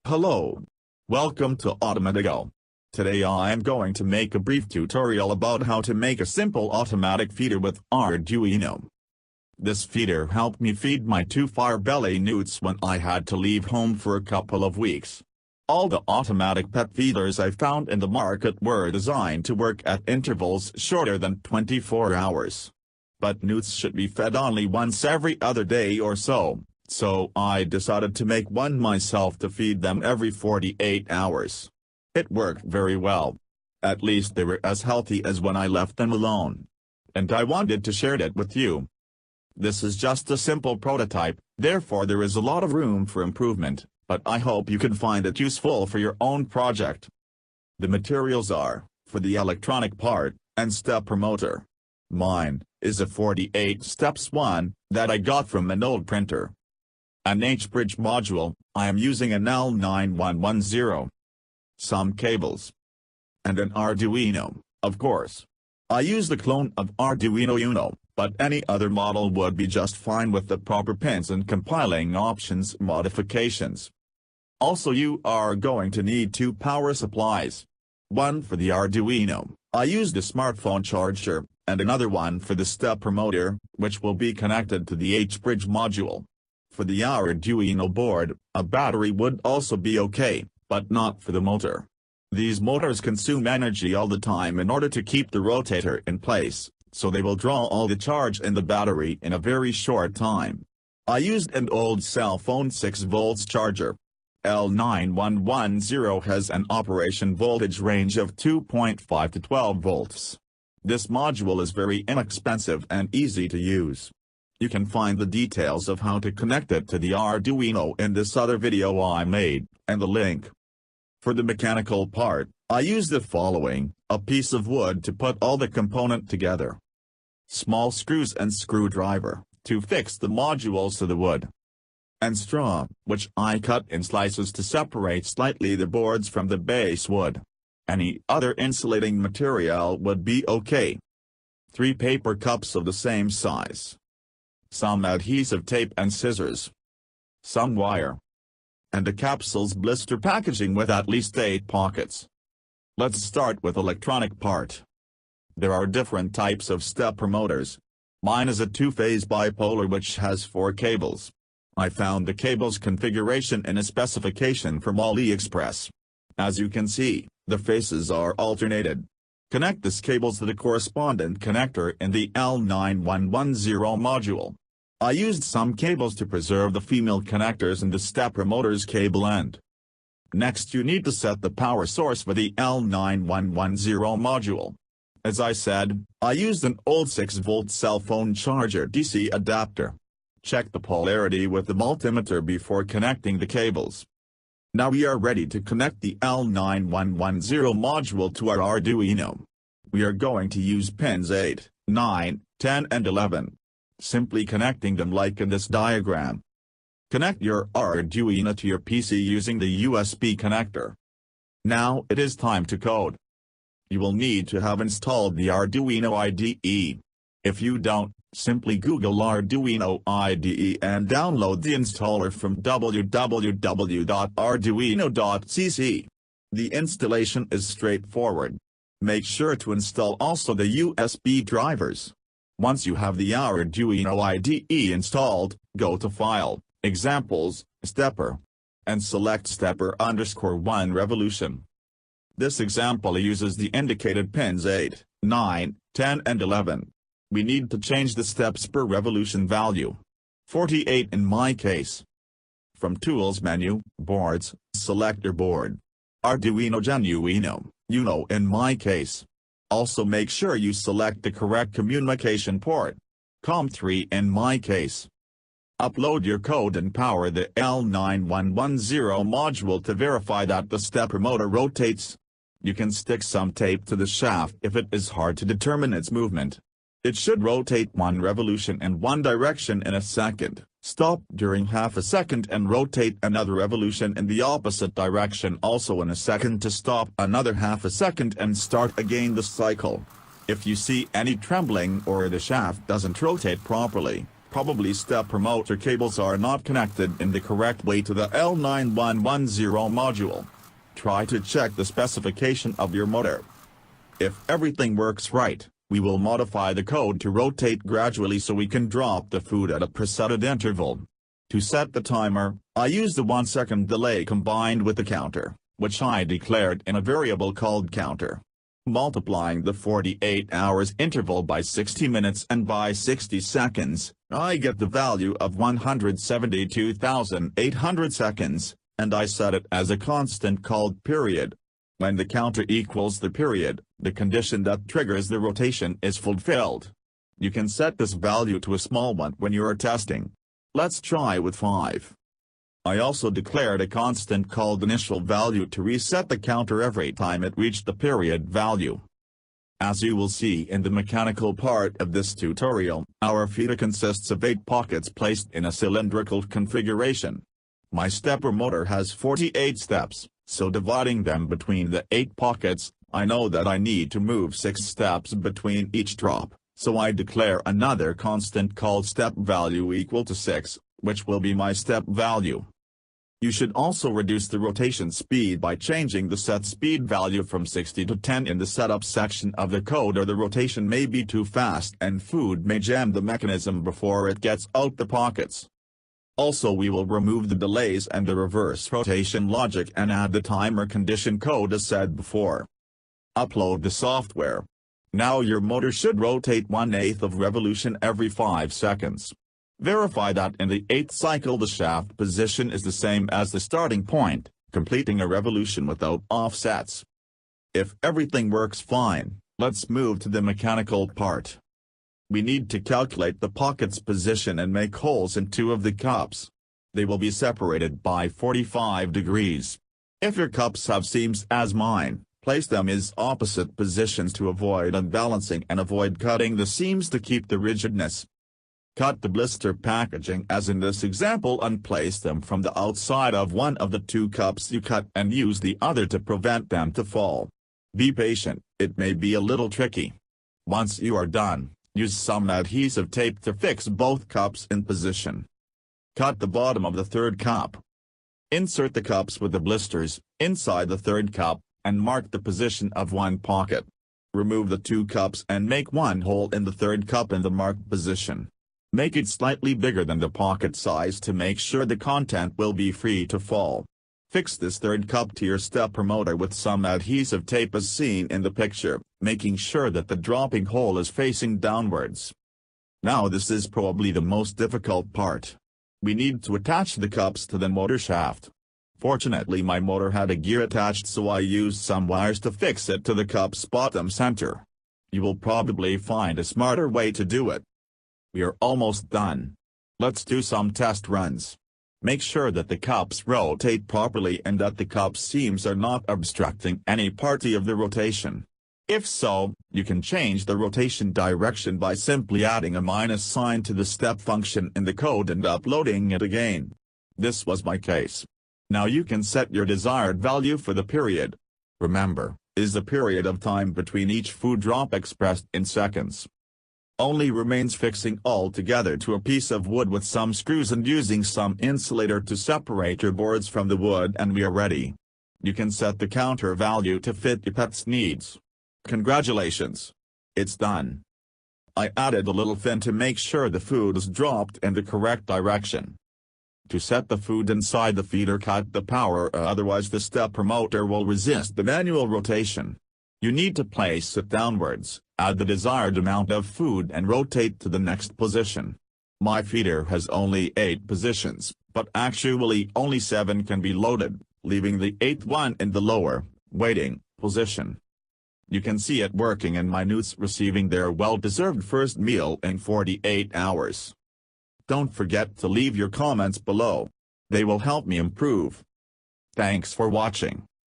Hello. Welcome to Automatigo. Today I am going to make a brief tutorial about how to make a simple automatic feeder with Arduino. This feeder helped me feed my two Firebelly Newts when I had to leave home for a couple of weeks. All the automatic pet feeders I found in the market were designed to work at intervals shorter than 24 hours. But Newts should be fed only once every other day or so. So I decided to make one myself to feed them every 48 hours. It worked very well. At least they were as healthy as when I left them alone. And I wanted to share it with you. This is just a simple prototype, therefore there is a lot of room for improvement, but I hope you can find it useful for your own project. The materials are, for the electronic part, and stepper motor. Mine is a 48 steps one, that I got from an old printer. An H-bridge module, I am using an L9110. Some cables. And an Arduino, of course. I used a clone of Arduino Uno, but any other model would be just fine with the proper pins and compiling options modifications. Also you are going to need two power supplies. One for the Arduino, I used a smartphone charger, and another one for the stepper motor, which will be connected to the H-bridge module. For the Arduino board, a battery would also be okay, but not for the motor. These motors consume energy all the time in order to keep the rotator in place, so they will draw all the charge in the battery in a very short time. I used an old cell phone 6 volts charger. L9110 has an operation voltage range of 2.5 to 12 volts. This module is very inexpensive and easy to use. You can find the details of how to connect it to the Arduino in this other video I made, and the link. For the mechanical part, I used the following: a piece of wood to put all the component together, small screws and screwdriver, to fix the modules to the wood, and straw, which I cut in slices to separate slightly the boards from the base wood. Any other insulating material would be okay. 3 paper cups of the same size. Some adhesive tape and scissors. Some wire. And a capsule's blister packaging with at least 8 pockets. Let's start with electronic part. There are different types of stepper motors. Mine is a 2-phase bipolar which has 4 cables. I found the cable's configuration in a specification from AliExpress. As you can see, the faces are alternated. Connect these cables to the correspondent connector in the L9110 module. I used some cables to preserve the female connectors in the stepper motor's cable end. Next you need to set the power source for the L9110 module. As I said, I used an old 6-volt cell phone charger DC adapter. Check the polarity with the multimeter before connecting the cables. Now we are ready to connect the L9110 module to our Arduino. We are going to use pins 8, 9, 10 and 11. Simply connecting them like in this diagram. Connect your Arduino to your PC using the USB connector. Now it is time to code. You will need to have installed the Arduino IDE. If you don't, simply Google Arduino IDE and download the installer from www.arduino.cc. The installation is straightforward. Make sure to install also the USB drivers. Once you have the Arduino IDE installed, go to File, Examples, Stepper, and select Stepper_1 Revolution. This example uses the indicated pins 8, 9, 10 and 11. We need to change the steps per revolution value. 48 in my case. From Tools menu, Boards, select your board. Arduino Genuino, Uno in my case. Also make sure you select the correct communication port. COM3 in my case. Upload your code and power the L9110 module to verify that the stepper motor rotates. You can stick some tape to the shaft if it is hard to determine its movement. It should rotate 1 revolution in one direction in a second, stop during half a second and rotate another revolution in the opposite direction also in a second to stop another half a second and start again the cycle. If you see any trembling or the shaft doesn't rotate properly, Probably stepper motor cables are not connected in the correct way to the L9110 module. Try to check the specification of your motor. If everything works right, we will modify the code to rotate gradually so we can drop the food at a preset interval. To set the timer, I use the 1-second delay combined with the counter, which I declared in a variable called counter. Multiplying the 48 hours interval by 60 minutes and by 60 seconds, I get the value of 172,800 seconds, and I set it as a constant called period. When the counter equals the period, the condition that triggers the rotation is fulfilled. You can set this value to a small one when you are testing. Let's try with 5. I also declared a constant called initial value to reset the counter every time it reached the period value. As you will see in the mechanical part of this tutorial, our feeder consists of 8 pockets placed in a cylindrical configuration. My stepper motor has 48 steps, so dividing them between the 8 pockets, I know that I need to move 6 steps between each drop, so I declare another constant called step value equal to 6, which will be my step value. You should also reduce the rotation speed by changing the set speed value from 60 to 10 in the setup section of the code, or the rotation may be too fast and food may jam the mechanism before it gets out the pockets. Also, we will remove the delays and the reverse rotation logic and add the timer condition code as said before. Upload the software. Now your motor should rotate 1/8 of revolution every 5 seconds. Verify that in the 8th cycle the shaft position is the same as the starting point, completing a revolution without offsets. If everything works fine, let's move to the mechanical part. We need to calculate the pocket's position and make holes in 2 of the cups. They will be separated by 45 degrees. If your cups have seams as mine, place them in opposite positions to avoid unbalancing and avoid cutting the seams to keep the rigidness. Cut the blister packaging as in this example and place them from the outside of one of the 2 cups you cut and use the other to prevent them to fall. Be patient, it may be a little tricky. Once you are done, use some adhesive tape to fix both cups in position. Cut the bottom of the 3rd cup. Insert the cups with the blisters inside the 3rd cup, and mark the position of one pocket. Remove the 2 cups and make one hole in the 3rd cup in the marked position. Make it slightly bigger than the pocket size to make sure the content will be free to fall. Fix this 3rd cup to your stepper motor with some adhesive tape as seen in the picture, making sure that the dropping hole is facing downwards. Now this is probably the most difficult part. We need to attach the cups to the motor shaft. Fortunately my motor had a gear attached, so I used some wires to fix it to the cup's bottom center. You will probably find a smarter way to do it. We are almost done. Let's do some test runs. Make sure that the cups rotate properly and that the cup's seams are not obstructing any part of the rotation. If so, you can change the rotation direction by simply adding a minus sign to the step function in the code and uploading it again. This was my case. Now you can set your desired value for the period. Remember, is the period of time between each food drop expressed in seconds. Only remains fixing all together to a piece of wood with some screws and using some insulator to separate your boards from the wood, and we are ready. You can set the counter value to fit your pet's needs. Congratulations! It's done. I added a little fin to make sure the food is dropped in the correct direction. To set the food inside the feeder, cut the power, otherwise the stepper motor will resist the manual rotation. You need to place it downwards, add the desired amount of food and rotate to the next position. My feeder has only 8 positions, but actually only 7 can be loaded, leaving the 8th one in the lower, waiting, position. You can see it working and my newts receiving their well-deserved first meal in 48 hours. Don't forget to leave your comments below. They will help me improve. Thanks for watching.